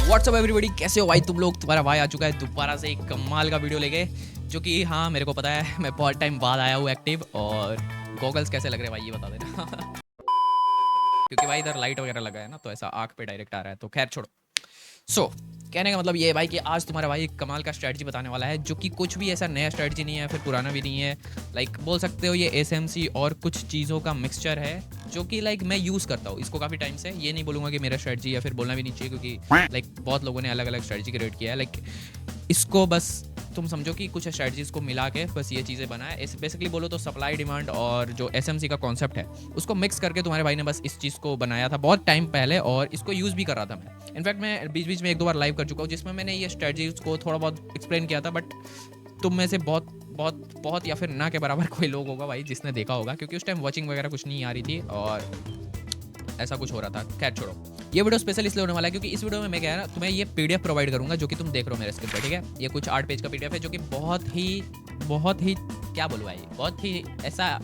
WhatsApp everybody, कैसे हो भाई तुम लोग। तुम्हारा भाई आ चुका है दोबारा से एक कमाल का वीडियो लेके, जो कि हाँ मेरे को पता है मैं बहुत टाइम बाद आया हूँ एक्टिव। और गॉगल्स कैसे लग रहे हैं भाई ये बता देना क्योंकि भाई इधर लाइट वगैरह लगा है ना, तो ऐसा आंख पे डायरेक्ट आ रहा है। तो खैर छोड़ो। कहने का मतलब ये है भाई कि आज तुम्हारा भाई एक कमाल का स्ट्रेटजी बताने वाला है, जो कि कुछ भी ऐसा नया स्ट्रेटजी नहीं है, फिर पुराना भी नहीं है। बोल सकते हो ये एसएमसी और कुछ चीज़ों का मिक्सचर है, जो कि मैं यूज़ करता हूँ इसको काफ़ी टाइम से। ये नहीं बोलूँगा कि मेरा स्ट्रेटजी, या फिर बोलना भी नहीं चाहिए, क्योंकि बहुत लोगों ने अलग अलग स्ट्रेटजी क्रिएट किया है। इसको बस तुम समझो कि कुछ स्ट्रेटजीज को मिला के बस ये चीज़ें बना है। बेसिकली बोलो तो सप्लाई डिमांड और जो एसएमसी का कॉन्सेप्ट है उसको मिक्स करके तुम्हारे भाई ने बस इस चीज़ को बनाया था बहुत टाइम पहले, और इसको यूज़ भी कर रहा था मैं। इनफैक्ट मैं बीच बीच में एक दो बार लाइव कर चुका हूँ जिसमें मैंने ये स्ट्रेटजीज को थोड़ा बहुत एक्सप्लेन किया था। बट तुम में से बहुत बहुत बहुत या फिर ना के बराबर कोई लोग होगा भाई जिसने देखा होगा, क्योंकि उस टाइम वॉचिंग वगैरह कुछ नहीं आ रही थी और ऐसा कुछ हो रहा था। खैर छोड़ो, ये वीडियो स्पेशल इसलिए होने वाला है क्योंकि इस वीडियो में मैं क्या है ना, तुम्हें ये पीडीएफ प्रोवाइड करूंगा जो कि तुम देख रहे हो मेरे स्क्रीन पे, ठीक है। ये कुछ 8 पेज का पीडीएफ है, जो कि बहुत ही क्या बोलूं भाई, बहुत ही ऐसा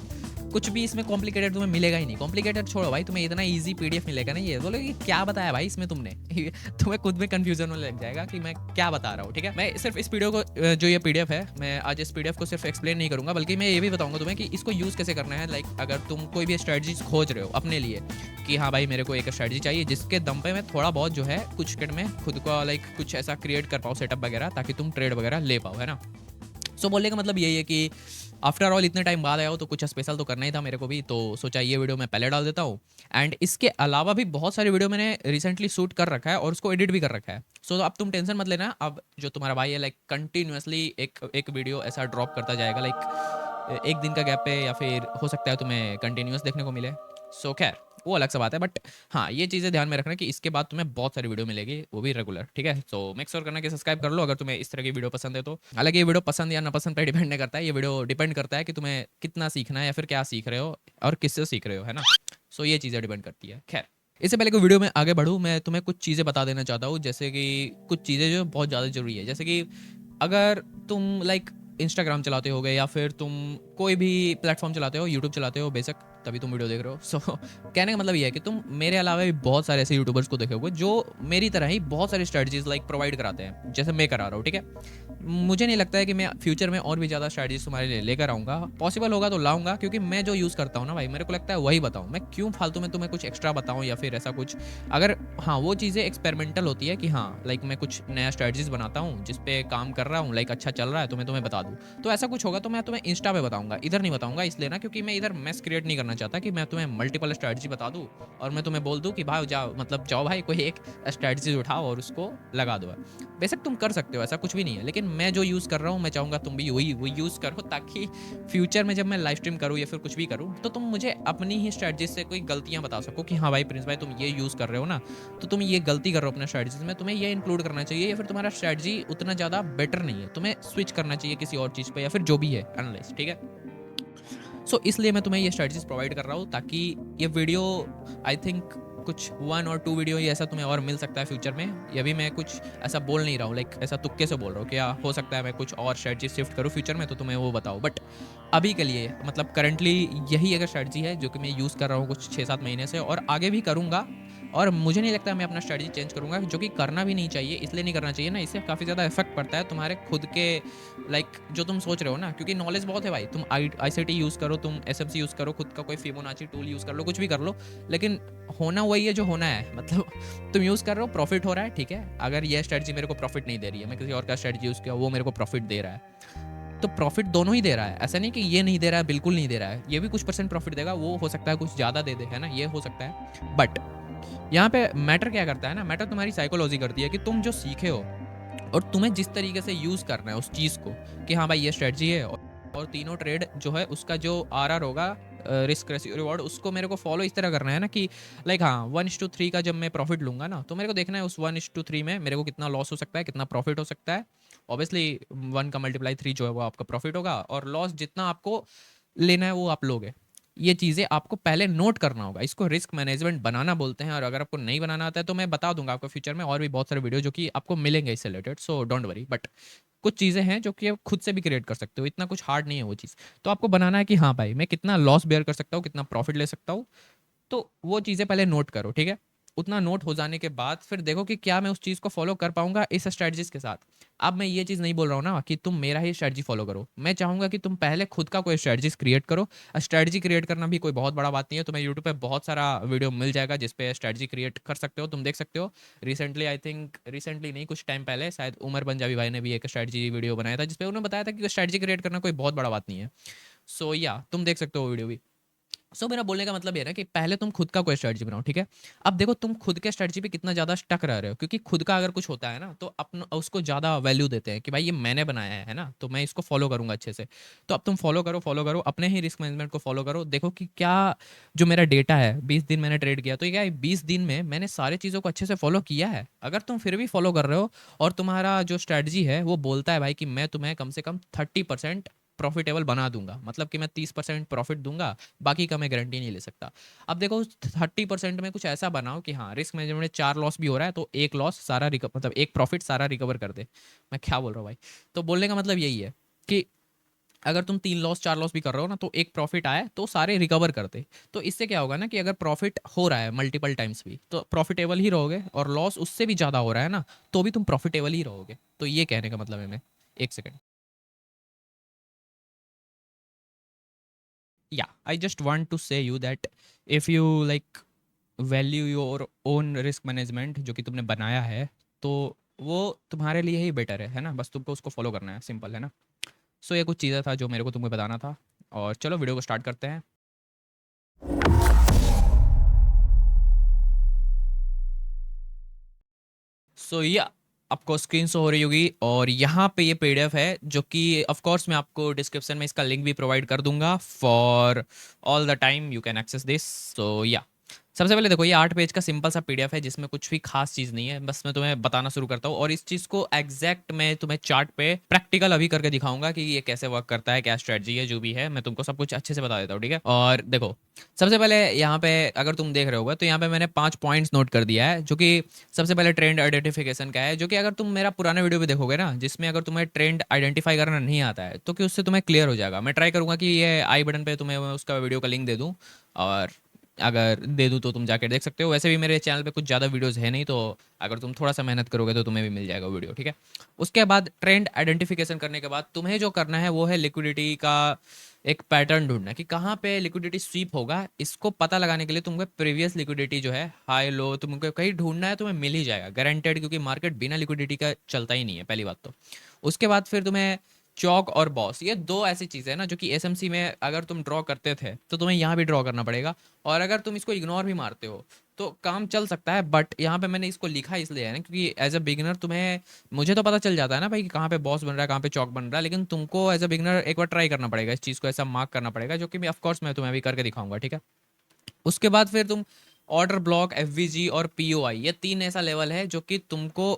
कुछ भी इसमें कॉम्प्लिकेटेड तुम्हें मिलेगा ही नहीं। कॉम्प्लिकेटेड छोड़ो भाई, तुम्हें इतना इजी पीडीएफ मिलेगा ना, ये बोलोगे क्या बताया भाई इसमें तुमने तुम्हें खुद में कंफ्यूजन होने लग जाएगा कि मैं क्या बता रहा हूँ, ठीक है। मैं सिर्फ इस वीडियो को, जो ये पीडीएफ है, मैं आज इस पीडीएफ को सिर्फ एक्सप्लेन नहीं करूंगा, बल्कि मैं ये भी बताऊंगा तुम्हें कि इसको यूज़ कैसे करना है। अगर तुम कोई भी स्ट्रेटजीज खोज रहे हो अपने लिए कि हाँ भाई मेरे को एक स्ट्रेटजी चाहिए जिसके दम पे मैं थोड़ा बहुत जो है कुछ सेकंड में खुद को कुछ ऐसा क्रिएट कर पाओ, सेटअप वगैरह, ताकि तुम ट्रेड वगैरह ले पाओ, है ना। बोलने का मतलब यही है कि आफ्टर ऑल इतने टाइम बाद आया हो तो कुछ स्पेशल तो करना ही था मेरे को भी, तो सोचा ये वीडियो मैं पहले डाल देता हूँ। एंड इसके अलावा भी बहुत सारे वीडियो मैंने रिसेंटली शूट कर रखा है और उसको एडिट भी कर रखा है। अब तुम टेंशन मत लेना। अब जो तुम्हारा भाई है कंटिन्यूसली एक वीडियो ऐसा ड्रॉप करता जाएगा, एक दिन का गैप पे, या फिर हो सकता है तुम्हें कंटिन्यूस देखने को मिले। खैर वो अलग सा बात है। बट हाँ, ये चीज़ें ध्यान में रखना कि इसके बाद तुम्हें बहुत सारी वीडियो मिलेगी, वो भी रेगुलर, ठीक है। मेक श्योर करना कि सब्सक्राइब कर लो अगर तुम्हें इस तरह की वीडियो पसंद है तो। हालांकि ये वीडियो पसंद या नापसंद पर डिपेंड नहीं करता है, ये वीडियो डिपेंड करता है कि तुम्हें कितना सीखना है या फिर क्या सीख रहे हो और किससे सीख रहे हो, है ना। ये चीज़ें डिपेंड करती है। खैर इससे पहले कोई वीडियो में आगे बढ़ूँ, मैं तुम्हें कुछ चीज़ें बता देना चाहता हूँ, जैसे कि कुछ चीज़ें जो बहुत ज़्यादा जरूरी है। जैसे कि अगर तुम इंस्टाग्राम चलाते हो गए, या फिर तुम कोई भी प्लेटफॉर्म चलाते हो, यूट्यूब चलाते हो बेशक, तभी तुम वीडियो देख रहे हो। कहने का मतलब ये है कि तुम मेरे अलावा भी बहुत सारे ऐसे यूट्यूबर्स को देखे होगे जो मेरी तरह ही बहुत सारी स्ट्रेटजीज प्रोवाइड कराते हैं, जैसे मैं करा रहा हूँ, ठीक है। मुझे नहीं लगता है कि मैं फ्यूचर में और भी ज़्यादा स्ट्रेटजीज तुम्हारे लिए लेकर आऊँगा। पॉसिबल होगा तो लाऊंगा, क्योंकि मैं जो यूज़ करता हूँ ना भाई, मेरे को लगता है वही बताऊँ। मैं क्यों फालतू में तुम्हें कुछ एक्स्ट्रा बताऊँ या फिर ऐसा कुछ। अगर हाँ वो चीज़ें एक्सपेरिमेंटल होती है कि हाँ मैं कुछ नया स्ट्रेटजीज बनाता हूँ जिस पे काम कर रहा हूँ, अच्छा चल रहा है, तो मैं तुम्हें बता दूँ, तो ऐसा कुछ होगा तो मैं तुम्हें इंस्टा पे बताऊंगा, इधर नहीं बताऊंगा। इसलिए ना क्योंकि मैं इधर मैस क्रिएट नहीं करना चाहता कि मैं तुम्हें मल्टीपल स्ट्रेटजी बता दूं और मैं तुम्हें बोल दूं कि भाई जाओ भाई कोई एक स्ट्रेटजी उठाओ और उसको लगा दो। बेशक तुम कर सकते हो, ऐसा कुछ भी नहीं है, लेकिन मैं जो यूज़ कर रहा हूँ मैं चाहूँगा तुम भी वही यूज़ करो, ताकि फ्यूचर में जब मैं लाइव स्ट्रीम करूँ या फिर कुछ भी करूँ तो तुम मुझे अपनी ही स्ट्रेटजी से कोई गलतियाँ बता सको कि हाँ भाई प्रिंस भाई तुम ये यूज़ कर रहे हो ना, तो तुम ये गलती कर रहे हो अपने स्ट्रेटजीज में, तुम्हें ये इंक्लूड करना चाहिए, या फिर तुम्हारा स्ट्रेटजी उतना ज़्यादा बेटर नहीं है, तुम्हें स्विच करना चाहिए किसी और चीज़ पे, या फिर जो भी है एनालाइज, ठीक है। इसलिए मैं तुम्हें ये स्ट्रेटजीज प्रोवाइड कर रहा हूँ, ताकि ये वीडियो आई थिंक कुछ 1 और 2 वीडियो ही ऐसा तुम्हें और मिल सकता है फ्यूचर में। ये भी मैं कुछ ऐसा बोल नहीं रहा हूँ, ऐसा तुक्के से बोल रहा हूँ कि हो सकता है मैं कुछ और स्ट्रेटजी शिफ्ट करूँ फ्यूचर में, तो तुम्हें वो बताओ। बट अभी के लिए करंटली यही एक स्ट्रेटजी है जो कि मैं यूज़ कर रहा हूँ कुछ 6-7 महीने से, और आगे भी करूँगा। और मुझे नहीं लगता मैं अपना स्ट्रेटजी चेंज करूँगा, जो कि करना भी नहीं चाहिए। इसलिए नहीं करना चाहिए ना, इससे काफ़ी ज़्यादा इफेक्ट पड़ता है तुम्हारे खुद के जो तुम सोच रहे हो ना, क्योंकि नॉलेज बहुत है भाई। तुम ICT यूज़ करो, तुम SMC यूज़ करो, खुद का कोई फिबोनाची टूल यूज़ कर लो, कुछ भी कर लो, लेकिन होना वही है जो होना है। तुम यूज़ कर रहे हो, प्रॉफिट हो रहा है, ठीक है। अगर ये स्ट्रेटजी मेरे को प्रॉफिट नहीं दे रही है, मैं किसी और का स्ट्रेटजी यूज़ किया वो मेरे को प्रॉफिट दे रहा है, तो प्रॉफिट दोनों ही दे रहा है। ऐसा नहीं कि ये नहीं दे रहा है, बिल्कुल नहीं दे रहा है, ये भी कुछ परसेंट प्रॉफिट देगा, वो हो सकता है कुछ ज़्यादा दे दे, है ना, ये हो सकता है। बट यहाँ पे मैटर क्या करता है ना, मैटर तुम्हारी साइकोलॉजी करती है कि तुम जो सीखे हो और तुम्हें जिस तरीके से यूज़ करना है उस चीज़ को, कि हाँ भाई ये स्ट्रेटजी है, और तीनों ट्रेड जो है उसका जो RR होगा, रिस्क रेशियो रिवॉर्ड, उसको मेरे को फॉलो इस तरह करना है ना कि हाँ 1:3 का जब मैं प्रॉफिट लूंगा ना, तो मेरे को देखना है उस 1:3 में मेरे को कितना लॉस हो सकता है, कितना प्रॉफिट हो सकता है। ऑब्वियसली 1 का मल्टीप्लाई 3 जो है वो आपका प्रॉफिट होगा, और लॉस जितना आपको लेना है वो आप लोगे। ये चीज़ें आपको पहले नोट करना होगा, इसको रिस्क मैनेजमेंट बनाना बोलते हैं। और अगर आपको नहीं बनाना आता है तो मैं बता दूंगा आपको फ्यूचर में और भी बहुत सारे वीडियो जो कि आपको मिलेंगे इससे related, so don't worry. But कुछ चीज़ें हैं जो कि आप खुद से भी क्रिएट कर सकते हो, इतना कुछ हार्ड नहीं है वो चीज़। तो आपको बनाना है कि हाँ भाई मैं कितना लॉस बेयर कर सकता हूँ, कितना प्रॉफिट ले सकता हूँ, तो वो चीज़ें पहले नोट करो, ठीक है। उतना नोट हो जाने के बाद फिर देखो कि क्या मैं उस चीज़ को फॉलो कर पाऊंगा इस स्ट्रेटजीज के साथ। अब मैं ये चीज़ नहीं बोल रहा हूँ ना कि तुम मेरा ही स्ट्रेटजी फॉलो करो, मैं चाहूंगा कि तुम पहले खुद का कोई स्ट्रेटजीज क्रिएट करो। स्ट्रेटजी क्रिएट करना भी कोई बहुत बड़ा बात नहीं है, तुम्हें यूट्यूब पे बहुत सारा वीडियो मिल जाएगा जिसपे स्ट्रेटजी क्रिएट कर सकते हो, तुम देख सकते हो। रिसेंटली आई थिंक, रिसेंटली नहीं, कुछ टाइम पहले शायद उमर पंजाबी भाई ने भी एक स्ट्रेटजी वीडियो बनाया था जिसपे उन्होंने बताया था कि स्ट्रेटजी क्रिएट करना कोई बहुत बड़ा बात नहीं है। सो या तुम देख सकते हो वीडियो भी। मेरा बोलने का मतलब ये है ना कि पहले तुम खुद का कोई स्ट्रेटजी बनाओ, ठीक है। अब देखो तुम खुद के स्ट्रेटजी पे कितना ज़्यादा स्टक रह रहे हो, क्योंकि खुद का अगर कुछ होता है ना तो अपन उसको ज़्यादा वैल्यू देते हैं कि भाई ये मैंने बनाया है ना, तो मैं इसको फॉलो करूंगा अच्छे से। तो अब तुम फॉलो करो अपने ही रिस्क मैनेजमेंट को फॉलो करो। देखो कि क्या जो मेरा डेटा है, 20 दिन मैंने ट्रेड किया, तो क्या 20 दिन में मैंने सारी चीज़ों को अच्छे से फॉलो किया है? अगर तुम फिर भी फॉलो कर रहे हो और तुम्हारा जो स्ट्रेटजी है वो बोलता है भाई कि मैं तुम्हें कम से कम 30% प्रॉफिटेबल बना दूंगा, मतलब कि मैं 30% प्रॉफिट दूंगा, बाकी का मैं गारंटी नहीं ले सकता। अब देखो उस 30% में कुछ ऐसा बनाओ कि हाँ रिस्क मैनेजमेंट में 4 लॉस भी हो रहा है तो एक लॉस सारा मतलब एक प्रॉफिट सारा रिकवर कर दे। मैं क्या बोल रहा हूँ भाई? तो बोलने का मतलब यही है कि अगर तुम 3 लॉस 4 लॉस भी कर रहे हो ना तो एक प्रॉफिट आए तो सारे रिकवर कर दे। तो इससे क्या होगा ना कि अगर प्रॉफिट हो रहा है मल्टीपल टाइम्स भी तो प्रॉफिटेबल ही रहोगे, और लॉस उससे भी ज़्यादा हो रहा है ना तो भी तुम प्रॉफिटेबल ही रहोगे। तो ये कहने का मतलब है मैं। एक second. Yeah, I just want to say you that if you like value your own risk management जो कि तुमने बनाया है, तो वो तुम्हारे लिए ही बेटर है ना, बस तुमको उसको फॉलो करना है, सिंपल है ना। सो ये कुछ चीज़ें था जो मेरे को तुम्हें बताना था, और चलो वीडियो को स्टार्ट करते हैं। सो या आपको स्क्रीन शो हो रही होगी, और यहाँ पे ये पीडीएफ है जो कि ऑफ कोर्स मैं आपको डिस्क्रिप्शन में इसका लिंक भी प्रोवाइड कर दूंगा for all the time you can access this. So yeah सबसे पहले देखो ये 8 पेज का सिंपल सा पीडीएफ है जिसमें कुछ भी खास चीज़ नहीं है, बस मैं तुम्हें बताना शुरू करता हूँ, और इस चीज़ को एग्जैक्ट मैं तुम्हें चार्ट पे प्रैक्टिकल अभी करके दिखाऊंगा कि ये कैसे वर्क करता है, क्या स्ट्रेटजी है, जो भी है मैं तुमको सब कुछ अच्छे से बता देता हूँ, ठीक है। और देखो सबसे पहले यहाँ पे अगर तुम देख रहे होगा तो यहाँ पे मैंने 5 पॉइंट्स नोट कर दिया है, जो कि सबसे पहले ट्रेंड आइडेंटिफिकेशन का है, जो कि अगर तुम मेरा पुराना वीडियो भी देखोगे ना जिसमें अगर तुम्हें ट्रेंड आइडेंटिफाई करना नहीं आता है तो कि उससे तुम्हें क्लियर हो जाएगा। मैं ट्राई करूंगा कि ये आई बटन पे तुम्हें उसका वीडियो का लिंक दे दूँ, और अगर दे दूँ तो तुम जाके देख सकते हो। वैसे भी मेरे चैनल पे कुछ ज़्यादा वीडियोस है नहीं, तो अगर तुम थोड़ा सा मेहनत करोगे तो तुम्हें भी मिल जाएगा वीडियो, ठीक है। उसके बाद ट्रेंड आइडेंटिफिकेशन करने के बाद तुम्हें जो करना है वो है लिक्विडिटी का एक पैटर्न ढूंढना कि कहाँ पे लिक्विडिटी स्वीप होगा। इसको पता लगाने के लिए तुमको प्रीवियस लिक्विडिटी जो है हाई लो तुमको कहीं ढूंढना है, तुम्हें मिल ही जाएगा गारंटेड, क्योंकि मार्केट बिना लिक्विडिटी का चलता ही नहीं है, पहली बात तो। उसके बाद फिर तुम्हें चौक और बॉस, ये दो ऐसी चीज़ें हैं ना जो कि एसएमसी में अगर तुम ड्रॉ करते थे तो तुम्हें यहाँ भी ड्रॉ करना पड़ेगा, और अगर तुम इसको इग्नोर भी मारते हो तो काम चल सकता है। बट यहाँ पे मैंने इसको लिखा इसलिए है ना क्योंकि एज अ बिगिनर तुम्हें, मुझे तो पता चल जाता है ना भाई कि कहाँ पे बॉस बन रहा है कहाँ पे चौक बन रहा है, लेकिन तुमको एज अ बिगिनर एक बार ट्राई करना पड़ेगा, इस चीज़ को ऐसा मार्क करना पड़ेगा, जो कि मैं ऑफकोर्स मैं तुम्हें अभी करके दिखाऊंगा, ठीक है। उसके बाद फिर तुम ऑर्डर ब्लॉक, एफवीजी और पीओआई, ये 3 ऐसा लेवल है जो कि तुमको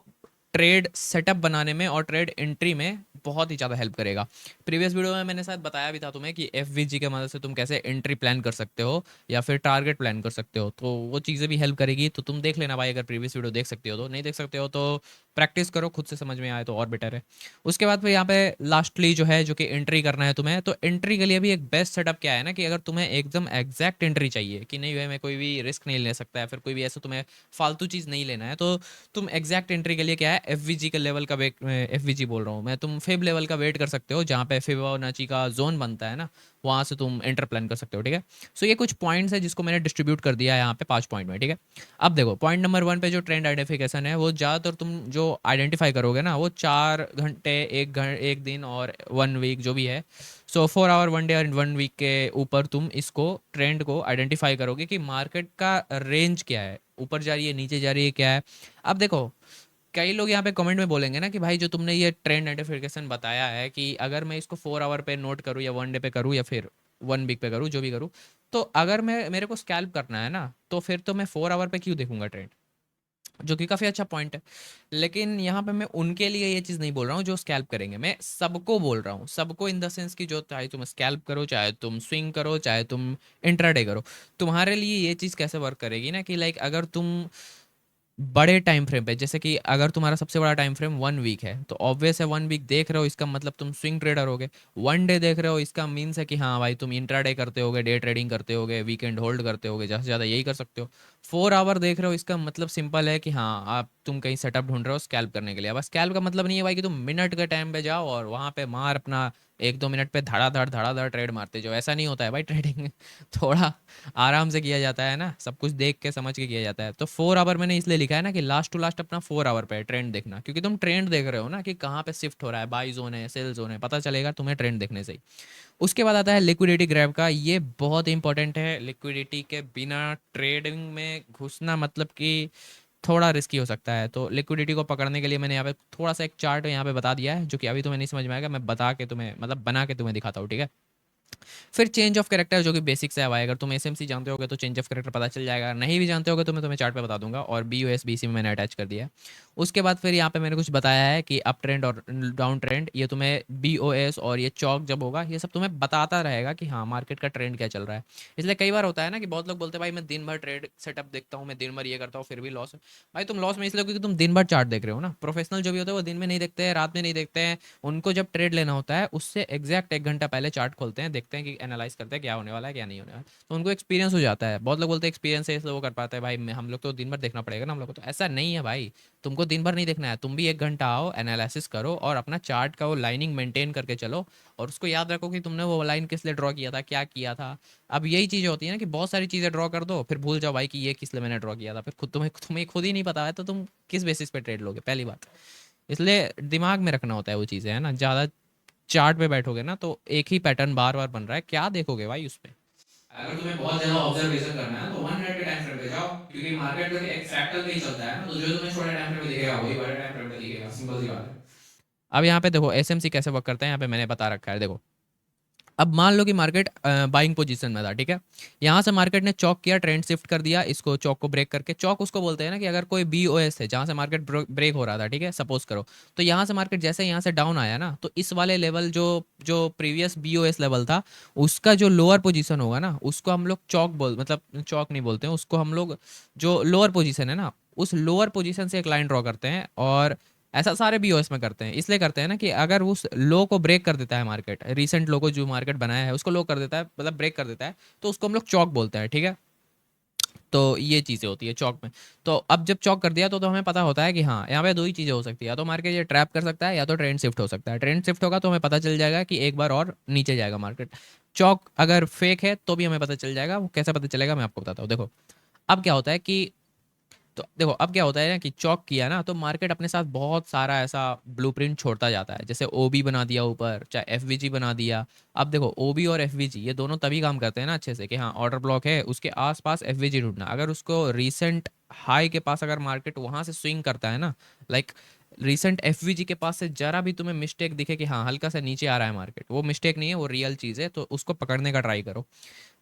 ट्रेड सेटअप बनाने में और ट्रेड एंट्री में बहुत ही ज़्यादा हेल्प करेगा। प्रीवियस वीडियो में मैंने शायद बताया भी था तुम्हें कि एफवीजी के मदद से तुम कैसे एंट्री प्लान कर सकते हो या फिर टारगेट प्लान कर सकते हो, तो वो चीज़ें भी हेल्प करेगी। तो तुम देख लेना भाई, अगर प्रीवियस वीडियो देख सकते हो तो, नहीं देख सकते हो तो प्रैक्टिस करो, खुद से समझ में आए तो और बेटर है। उसके बाद फिर यहाँ पे लास्टली जो है जो कि एंट्री करना है तुम्हें, तो एंट्री के लिए भी एक बेस्ट सेटअप क्या है ना कि अगर तुम्हें एकदम एग्जैक्ट एंट्री चाहिए कि नहीं भाई मैं कोई भी रिस्क नहीं ले सकता है, फिर कोई भी ऐसा तुम्हें फालतू चीज़ नहीं लेना है, तो तुम एग्जैक्ट एंट्री के लिए क्या है, एफवीजी के लेवल का वेट, एफवीजी बोल रहा हूँ मैं, तुम फेब लेवल का वेट कर सकते हो जहाँ पे फिबोनाची का जोन बनता है ना, वहाँ से तुम एंटर प्लान कर सकते हो, ठीक है। सो ये कुछ पॉइंट्स है जिसको मैंने डिस्ट्रीब्यूट कर दिया है यहाँ पे 5 पॉइंट में, ठीक है। अब देखो पॉइंट नंबर 1 पे जो ट्रेंड आइडेंटिफिकेशन है वो ज़्यादातर तुम जो आइडेंटिफाई करोगे ना वो 4 घंटे, एक दिन और 1 वीक जो भी है, सो 4 आवर 1 डे और 1 वीक के ऊपर तुम इसको ट्रेंड को आइडेंटिफाई करोगे कि मार्केट का रेंज क्या है, ऊपर जा रही है नीचे जा रही है क्या है। अब देखो कई लोग यहाँ पे कमेंट में बोलेंगे ना कि भाई जो तुमने ये ट्रेंड आइडेंटिफिकेशन बताया है कि अगर मैं इसको 4 आवर पे नोट करूँ या 1 डे पे करूँ या फिर 1 वीक पे करूँ, जो भी करूँ, तो अगर मैं मेरे को स्कैल्प करना है ना तो फिर तो मैं 4 आवर पे क्यों देखूंगा ट्रेंड, जो कि काफ़ी अच्छा पॉइंट है। लेकिन यहाँ पे मैं उनके लिए ये चीज़ नहीं बोल रहा हूँ जो स्कैल्प करेंगे, मैं सबको बोल रहा हूँ, सबको इन द सेंस कि जो चाहे तुम स्कैल्प करो, चाहे तुम स्विंग करो, चाहे तुम इंट्राडे करो, तुम्हारे लिए ये चीज़ कैसे वर्क करेगी ना कि लाइक अगर तुम बड़े टाइम फ्रेम पे, जैसे कि अगर तुम्हारा सबसे बड़ा टाइम फ्रेम 1 वीक है तो ऑब्वियस है 1 वीक देख रहे हो, इसका मतलब तुम स्विंग ट्रेडर होगे। 1 डे देख रहे हो, इसका मीन्स है कि हाँ भाई तुम इंट्राडे करते होगे, डे ट्रेडिंग करते होगे, वीकेंड होल्ड करते होगे, ज़्यादा से ज़्यादा यही कर सकते हो। 4 आवर देख रहे हो, इसका मतलब सिंपल है कि हाँ आप तुम कहीं सेटअप ढूंढ रहे हो स्कैल्प करने के लिए। अब स्कैल्प का मतलब नहीं है भाई कि तुम मिनट के टाइम पे जाओ और वहाँ पे मार अपना 1-2 मिनट पे धड़ाधड़ ट्रेड मारते जाओ, ऐसा नहीं होता है भाई ट्रेडिंग। थोड़ा आराम से किया जाता है ना, सब कुछ देख के समझ के किया जाता है। तो 4 आवर मैंने इसलिए लिखा है ना कि लास्ट टू लास्ट अपना 4 आवर पे ट्रेंड देखना, क्योंकि तुम ट्रेंड देख रहे हो ना कि कहाँ पे शिफ्ट हो रहा है, बाई जोन है, सेल जोन है, पता चलेगा तुम्हें ट्रेंड देखने से ही। उसके बाद आता है लिक्विडिटी ग्रैब का, ये बहुत इंपॉर्टेंट है। लिक्विडिटी के बिना ट्रेडिंग में घुसना मतलब कि थोड़ा रिस्की हो सकता है। तो लिक्विडिटी को पकड़ने के लिए मैंने यहाँ पे थोड़ा सा एक चार्ट यहाँ पे बता दिया है, जो कि अभी तुम्हें नहीं समझ में आएगा, मैं बता के तुम्हें मतलब बना के तुम्हें दिखाता हूँ, ठीक है। फिर चेंज ऑफ कैरेक्टर, जो कि बेसिक्स है भाई, अगर तुम एसएमसी जानते होगे तो चेंज ऑफ कैरेक्टर पता चल जाएगा, नहीं भी जानते होगे तो मैं तुम्हें चार्ट पे बता दूंगा। और BOSBC में मैंने अटैच कर दिया है। उसके बाद फिर यहाँ पे मैंने कुछ बताया है कि अप ट्रेंड और डाउन ट्रेंड, ये तुम्हें BOS और ये चौक जब होगा ये सब तुम्हें बताता रहेगा कि हाँ मार्केट का ट्रेंड क्या चल रहा है। इसलिए कई बार होता है ना कि बहुत लोग बोलते हैं भाई मैं दिन भर ट्रेड सेटअप देखता हूँ, मैं दिन भर ये करता हूँ, फिर भी लॉस। भाई तुम लॉस में इसलिए क्योंकि तुम दिन भर चार्ट देख रहे हो ना। प्रोफेशनल जो भी होते हैं वो दिन में नहीं देखते हैं, रात में नहीं देखते हैं। उनको जब ट्रेड लेना होता है उससे एग्जैक्ट 1 घंटा पहले चार्ट खोलते हैं, देखते हैं कि एनालाइज करते हैं क्या होने वाला है क्या नहीं होने वाला, तो उनको एक्सपीरियंस हो जाता है। बहुत लोग बोलते हैं एक्सपीरियंस है इसलिए वो कर पाते हैं, भाई हम लोग तो दिन भर देखना पड़ेगा ना हम लोग को, तो ऐसा नहीं है भाई। तुमको दिन भर नहीं देखना है, तुम भी 1 घंटा आओ, एनालिसिस करो और अपना चार्ट का वो लाइनिंग मेंटेन करके चलो। और उसको याद रखो कि तुमने वो लाइन किस लिए ड्रॉ किया था, क्या किया था। अब यही चीज़ें होती है ना कि बहुत सारी चीज़ें ड्रॉ कर दो फिर भूल जाओ भाई कि ये किस लिए मैंने ड्रॉ किया था, फिर खुद तुम्हें तुम्हें खुद ही नहीं पता है तो तुम किस बेसिस पे ट्रेड लोगे, पहली बात। इसलिए दिमाग में रखना होता है वो चीज़ें, है ना। ज़्यादा चार्ट पे बैठोगे ना तो एक ही पैटर्न बार बार बन रहा है, क्या देखोगे भाई उसमें। अगर तुम्हें बहुत ज्यादा ऑब्जर्वेशन करना है तो 1 मिनट के टाइम फ्रेम पे जाओ, क्योंकि मार्केट तो एक फ्रैक्टल पे ही चलता है ना, तो जो तुम्हें छोटे टाइम फ्रेम पे दिखेगा वही बड़े टाइम फ्रेम पे दिखेगा, सिंपल सी बात है। अब यहाँ पे देखो एसएमसी कैसे वर्क करता है, यहाँ पे मैंने बता रखा है, देखो। अब मान लो कि मार्केट बाइंग पोजीशन में था, ठीक है। यहाँ से मार्केट ने चौक किया, ट्रेंड शिफ्ट कर दिया, इसको चौक को ब्रेक करके, चौक उसको बोलते हैं ना कि अगर कोई BOS है जहाँ से मार्केट ब्रेक हो रहा था, ठीक है, सपोज करो। तो यहाँ से मार्केट जैसे यहाँ से डाउन आया ना, तो इस वाले लेवल जो जो प्रीवियस BOS लेवल था, उसका जो लोअर पोजीशन होगा ना उसको हम लोग चौक बोल, मतलब चौक नहीं बोलते हैं उसको हम लोग, जो लोअर पोजीशन है ना उस लोअर पोजीशन से एक लाइन ड्रॉ करते हैं। और ऐसा सारे BOS में करते हैं, इसलिए करते हैं ना कि अगर उस लो को ब्रेक कर देता है मार्केट, रिसेंट लो को जो मार्केट बनाया है उसको लो कर देता है, मतलब ब्रेक कर देता है, तो उसको हम लोग चौक बोलते हैं, ठीक है। तो ये चीज़ें होती है चौक में। तो अब जब चौक कर दिया तो हमें पता होता है कि हाँ यहाँ पे दो ही चीज़ें हो सकती है, या तो मार्केट ये ट्रैप कर सकता है या तो ट्रेंड शिफ्ट हो सकता है। ट्रेंड शिफ्ट होगा तो हमें पता चल जाएगा कि एक बार और नीचे जाएगा मार्केट। चौक अगर फेक है तो भी हमें पता चल जाएगा, वो कैसे पता चलेगा मैं आपको बताता हूँ, देखो। अब क्या होता है कि, तो देखो अब क्या होता है ना कि चौक किया ना तो मार्केट अपने साथ बहुत सारा ऐसा ब्लूप्रिंट छोड़ता जाता है, जैसे OB बना दिया ऊपर, चाहे FVG बना दिया। अब देखो OB और FVG ये दोनों तभी काम करते हैं ना अच्छे से, कि हाँ ऑर्डर ब्लॉक है उसके आसपास FVG ढूंढना, अगर उसको रीसेंट हाई के पास अगर मार्केट वहां से स्विंग करता है ना, लाइक रीसेंट FVG के पास से जरा भी तुम्हें मिस्टेक दिखे कि हाँ हल्का सा नीचे आ रहा है मार्केट, वो मिस्टेक नहीं है, वो रियल चीज़ है, तो उसको पकड़ने का ट्राई करो।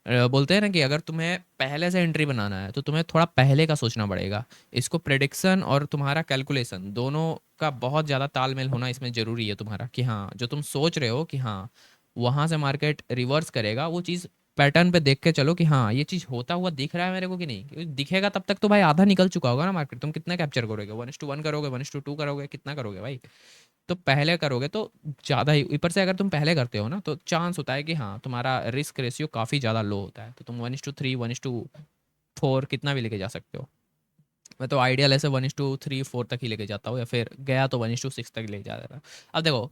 बोलते हैं ना कि अगर तुम्हें पहले से एंट्री बनाना है तो तुम्हें थोड़ा पहले का सोचना पड़ेगा। इसको प्रेडिक्शन और तुम्हारा कैलकुलेशन दोनों का बहुत ज़्यादा तालमेल होना इसमें ज़रूरी है तुम्हारा, कि हाँ जो तुम सोच रहे हो कि हाँ वहाँ से मार्केट रिवर्स करेगा, वो चीज़ पैटर्न पे देख के चलो कि हाँ ये चीज़ होता हुआ दिख रहा है मेरे को कि नहीं, क्योंकि दिखेगा तब तक तो भाई आधा निकल चुका होगा ना मार्केट, तुम कितना कैप्चर करोगे, 1:1 करोगे, 1:2 करोगे, कितना करोगे भाई। तो पहले करोगे तो ज़्यादा ही, ऊपर से अगर तुम पहले करते हो ना तो चांस होता है कि हाँ तुम्हारा रिस्क रेशियो काफ़ी ज़्यादा लो होता है, तो तुम 1:3 1:4 कितना भी लेके जा सकते हो। मैं तो आइडियल ऐसे 1:3 4 तक ही लेके जाता हूँ, या फिर गया तो 1:6 तक लेके जाता था। अब देखो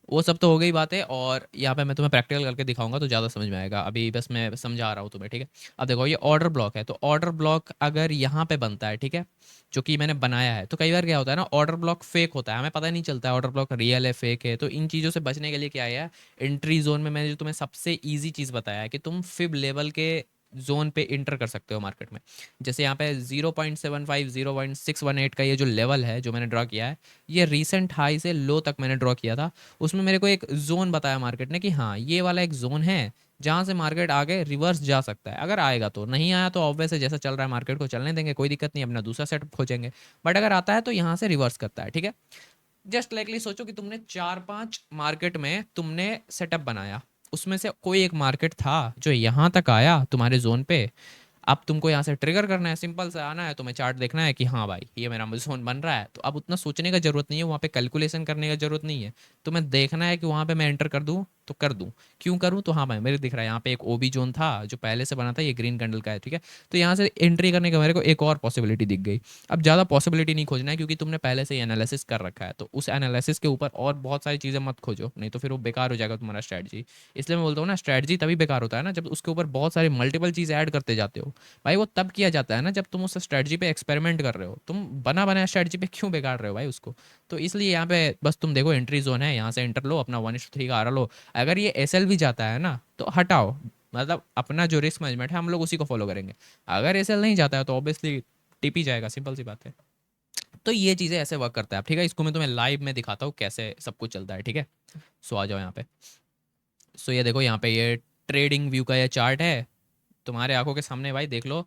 वो सब तो हो गई बातें, और यहाँ पे मैं तुम्हें प्रैक्टिकल करके दिखाऊंगा तो ज़्यादा समझ में आएगा, अभी बस मैं समझा रहा हूँ तुम्हें, ठीक है। अब देखो ये ऑर्डर ब्लॉक है, तो ऑर्डर ब्लॉक अगर यहाँ पे बनता है, ठीक है, जो कि मैंने बनाया है, तो कई बार क्या होता है ना ऑर्डर ब्लॉक फेक होता है, हमें पता नहीं चलता है ऑर्डर ब्लॉक रियल है फेक है। तो इन चीज़ों से बचने के लिए क्या है, एंट्री जोन में मैंने जो तुम्हें सबसे ईजी चीज़ बताया है कि तुम फिब लेवल के जोन पे इंटर कर सकते हो मार्केट में। जैसे यहाँ पे 0.75 0.618 का ये जो लेवल है जो मैंने ड्रॉ किया है, ये रीसेंट हाई से लो तक मैंने ड्रॉ किया था। उसमें मेरे को एक जोन बताया मार्केट ने कि हाँ ये वाला एक जोन है जहाँ से मार्केट आगे रिवर्स जा सकता है, अगर आएगा तो, नहीं आया तो ऑब्वियस है जैसा चल रहा है मार्केट को चलने देंगे, कोई दिक्कत नहीं, अपना दूसरा सेटअप खोजेंगे। बट अगर आता है तो यहाँ से रिवर्स करता है, ठीक है। जस्ट लाइकली सोचो कि तुमने 4-5 मार्केट में तुमने सेटअप बनाया, उसमें से कोई एक मार्केट था जो यहाँ तक आया तुम्हारे जोन पे। अब तुमको यहाँ से ट्रिगर करना है, सिंपल से आना है, तुम्हें चार्ट देखना है कि हाँ भाई ये मेरा जोन बन रहा है। तो अब उतना सोचने का जरूरत नहीं है, वहाँ पे कैलकुलेशन करने का जरूरत नहीं है। तुम्हें देखना है कि वहाँ पे मैं एंटर कर दूँ तो कर दूँ, क्यों करूँ, तो हाँ भाई मेरे दिख रहा है यहाँ पे एक ओबी जोन था जो पहले से बना था, ये ग्रीन कैंडल का है, ठीक है। तो यहाँ से एंट्री करने का मेरे को एक और पॉसिबिलिटी दिख गई। अब ज़्यादा पॉसिबिलिटी नहीं खोजना है क्योंकि तुमने पहले से ही एनालिसिस कर रखा है, तो उस एनालिसिस के ऊपर और बहुत सारी चीज़ें मत खोजो, नहीं तो फिर वो बेकार हो जाएगा तुम्हारा स्ट्रैटेजी। इसलिए मैं बोलता हूँ ना, स्ट्रैटेजी तभी बेकार होता है ना जब उसके ऊपर बहुत सारी मल्टीपल चीज़ ऐड करते जाते हो। भाई वो तब किया जाता है ना जब तुम उस स्ट्रैटेजी पे एक्सपेरिमेंट कर रहे हो। तुम बना बनाया स्ट्रैटेजी पे क्यों बिगाड़ रहे हो भाई उसको। तो इसलिए यहाँ पे बस तुम देखो एंट्री जोन है, यहाँ से एंटर लो, अपना 1:3 का आर लो। अगर ये एसएल भी जाता है ना तो हटाओ, मतलब अपना जो रिस्क मैनेजमेंट है हम लोग उसी को फॉलो करेंगे। अगर एसएल नहीं जाता है तो ऑब्वियसली टिप ही जाएगा, सिंपल सी बात है। तो ये चीज़ें ऐसे वर्क करता है, ठीक है। इसको मैं तुम्हें लाइव में दिखाता हूँ कैसे सब कुछ चलता है, ठीक है। सो आ जाओ यहाँ पे। सो ये देखो यहाँ पे ये ट्रेडिंग व्यू का ये चार्ट है तुम्हारे आंखों के सामने, भाई देख लो।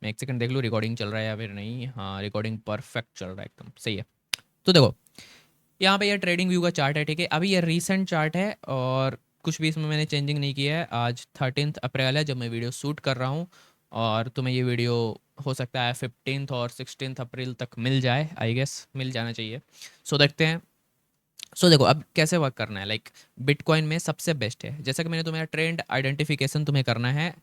मैं एक सेकंड देख लूँ रिकॉर्डिंग चल रहा है या फिर नहीं। हाँ रिकॉर्डिंग परफेक्ट चल रहा है, एकदम सही है। तो देखो यहाँ पे ये ट्रेडिंग व्यू का चार्ट है, ठीक है। अभी ये रीसेंट चार्ट है और कुछ भी इसमें मैंने चेंजिंग नहीं किया है। आज 13 अप्रैल है जब मैं वीडियो शूट कर रहा हूँ, और तुम्हें ये वीडियो हो सकता है 15 और 16 अप्रैल तक मिल जाए, आई गेस मिल जाना चाहिए। सो देखते हैं। सो देखो अब कैसे वर्क करना है, लाइक बिटकॉइन में सबसे बेस्ट है, जैसा कि मैंने तुम्हें ट्रेंड आइडेंटिफिकेशन तुम्हें करना है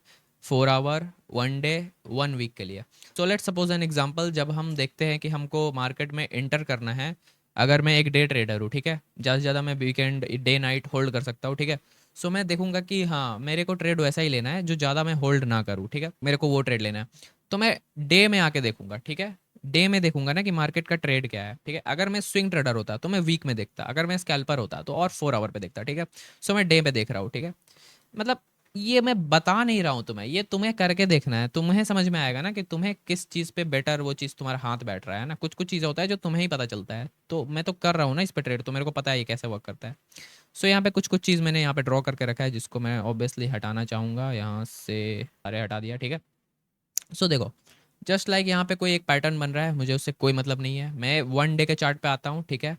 4 आवर, 1 डे, 1 वीक के लिए। So let's suppose an example, जब हम देखते हैं कि हमको मार्केट में एंटर करना है। अगर मैं एक डे ट्रेडर हूँ, ठीक है, ज़्यादा से ज़्यादा मैं वीकेंड डे नाइट होल्ड कर सकता हूँ, ठीक है। सो मैं देखूंगा कि हाँ मेरे को ट्रेड वैसा ही लेना है जो ज़्यादा मैं होल्ड ना करूँ, ठीक है, मेरे को वो ट्रेड लेना है। तो मैं डे में आके देखूंगा, ठीक है। डे में देखूंगा ना कि मार्केट का ट्रेड क्या है, ठीक है। अगर मैं स्विंग ट्रेडर होता तो मैं वीक में देखता, अगर मैं स्कैल्पर होता तो और 4 आवर पे देखता, ठीक है। सो मैं डे पे देख रहा हूँ, ठीक है। मतलब ये मैं बता नहीं रहा हूँ तुम्हें, ये तुम्हें करके देखना है, तुम्हें समझ में आएगा ना कि तुम्हें किस चीज़ पे बेटर वो चीज़ तुम्हारा हाथ बैठ रहा है ना। कुछ कुछ चीज़ें होता है जो तुम्हें ही पता चलता है, तो मैं तो कर रहा हूँ ना इस पे ट्रेड, तो मेरे को पता है ये कैसे वर्क करता है। सो यहाँ पे कुछ कुछ चीज़ मैंने यहाँ पे ड्रॉ करके रखा है जिसको मैं ऑब्वियसली हटाना चाहूँगा यहाँ से। अरे हटा दिया, ठीक है। सो देखो जस्ट लाइक यहाँ पे कोई एक पैटर्न बन रहा है, मुझे उससे कोई मतलब नहीं है। मैं 1 डे के चार्ट पे आता हूँ, ठीक है।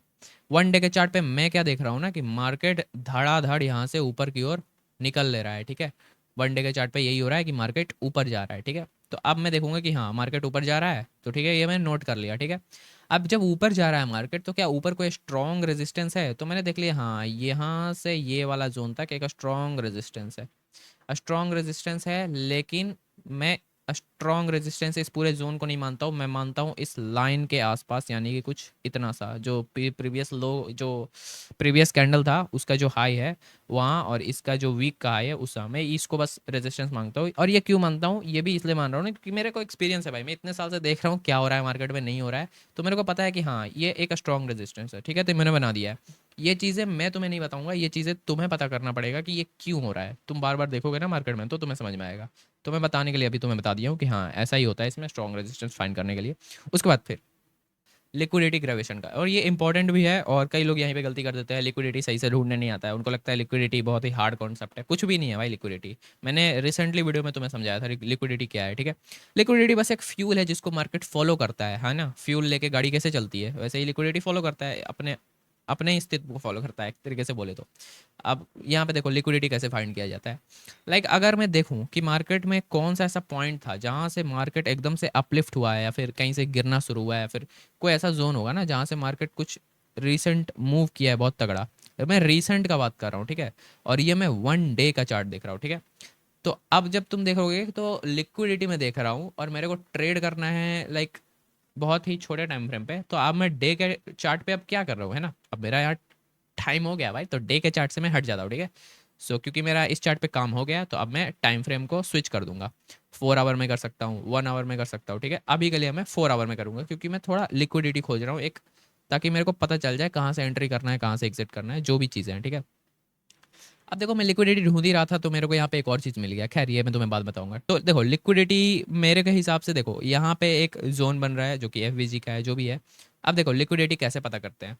1 डे के चार्ट पे मैं क्या देख रहा हूँ ना कि मार्केट धड़ाधड़ यहाँ से ऊपर की ओर निकल ले रहा है, ठीक है। 1 डे के चार्ट पे यही हो रहा है कि मार्केट ऊपर जा रहा है, ठीक है। तो अब मैं देखूंगा कि हाँ मार्केट ऊपर जा रहा है, तो ठीक है ये मैंने नोट कर लिया, ठीक है। अब जब ऊपर जा रहा है मार्केट तो क्या ऊपर कोई स्ट्रॉन्ग रेजिस्टेंस है, तो मैंने देख लिया हाँ यहाँ से ये वाला जोन तक एक स्ट्रॉन्ग रेजिस्टेंस है। स्ट्रॉन्ग रेजिस्टेंस है, लेकिन मैं स्ट्रॉन्ग रेजिस्टेंस इस पूरे जोन को नहीं मानता हूँ, मैं मानता हूँ इस लाइन के आसपास, यानी कि कुछ इतना सा जो प्रीवियस लो, जो प्रीवियस कैंडल था उसका जो हाई है वहाँ, और इसका जो वीक का हाई है उस मैं इसको बस रेजिस्टेंस मांगता हूँ। और ये क्यों मानता हूँ, ये भी इसलिए मान रहा हूँ ना क्योंकि मेरे को एक्सपीरियंस है भाई, मैं इतने साल से देख रहा हूँ क्या हो रहा है मार्केट में, नहीं हो रहा है, तो मेरे को पता है कि हाँ ये एक स्ट्रॉन्ग रेजिस्टेंस है, ठीक है। तो मैंने बना दिया है। ये चीज़ें मैं तुम्हें नहीं बताऊंगा, ये चीज़ें तुम्हें पता करना पड़ेगा कि ये क्यों हो रहा है। तुम बार बार देखोगे ना मार्केट में तो तुम्हें समझ में आएगा। तो मैं बताने के लिए अभी तुम्हें बता दिया हूँ कि हाँ ऐसा ही होता है इसमें, स्ट्रॉन्ग रेजिस्टेंस फाइंड करने के लिए। उसके बाद फिर लिक्विडिटी ग्रेवेशन का, और ये इंपॉर्टेंट भी है, और कई लोग यहीं पे गलती कर देते हैं, लिक्विडिटी सही से ढूंढने नहीं आता है, उनको लगता है लिक्विडिटी बहुत ही हार्ड कॉन्सेप्ट है। कुछ भी नहीं है भाई लिक्विडिटी, मैंने रिसेंटली वीडियो में तुम्हें समझाया था लिक्विडिटी क्या है, ठीक है। लिक्विडिटी बस एक फ्यूल है जिसको मार्केट फॉलो करता है ना। फ्यूल लेके गाड़ी कैसे चलती है वैसे ही लिक्विडिटी फॉलो करता है, अपने अपने ही अस्तित्व को फॉलो करता है एक तरीके से बोले तो। अब यहाँ पे देखो लिक्विडिटी कैसे फाइंड किया जाता है। लाइक अगर मैं देखूं कि मार्केट में कौन सा ऐसा पॉइंट था जहाँ से मार्केट एकदम से अपलिफ्ट हुआ है या फिर कहीं से गिरना शुरू हुआ है, या फिर कोई ऐसा जोन होगा ना जहाँ से मार्केट कुछ रिसेंट मूव किया है बहुत तगड़ा। मैं रिसेंट का बात कर रहा हूँ, ठीक है। और ये मैं 1 डे का चार्ट देख रहा हूँ, ठीक है। तो अब जब तुम देखोगे तो लिक्विडिटी में देख रहा हूँ और मेरे को ट्रेड करना है लाइक बहुत ही छोटे टाइम फ्रेम पे, तो अब मैं डे के चार्ट पे अब क्या कर रहा हूँ, है ना। अब मेरा यहाँ टाइम हो गया भाई, तो डे के चार्ट से मैं हट जाता हूँ, ठीक है। सो क्योंकि मेरा इस चार्ट पे काम हो गया तो अब मैं टाइम फ्रेम को स्विच कर दूंगा। 4 आवर में कर सकता हूँ, 1 आवर में कर सकता हूँ, ठीक है। अभी के लिए मैं 4 आवर में करूँगा क्योंकि मैं थोड़ा लिक्विडिटी खोज रहा हूँ एक, ताकि मेरे को पता चल जाए कहाँ से एंट्री करना है कहाँ से एग्जिट करना है, जो भी चीज़ें हैं, ठीक है। अब देखो मैं लिक्विडिटी ढूंढ ही रहा था तो मेरे को यहाँ पे एक और चीज़ मिल गया, खैर ये मैं तुम्हें बात बताऊंगा। तो देखो लिक्विडिटी मेरे के हिसाब से देखो यहाँ पे एक जोन बन रहा है जो कि एफवीजी का है, जो भी है। अब देखो लिक्विडिटी कैसे पता करते हैं।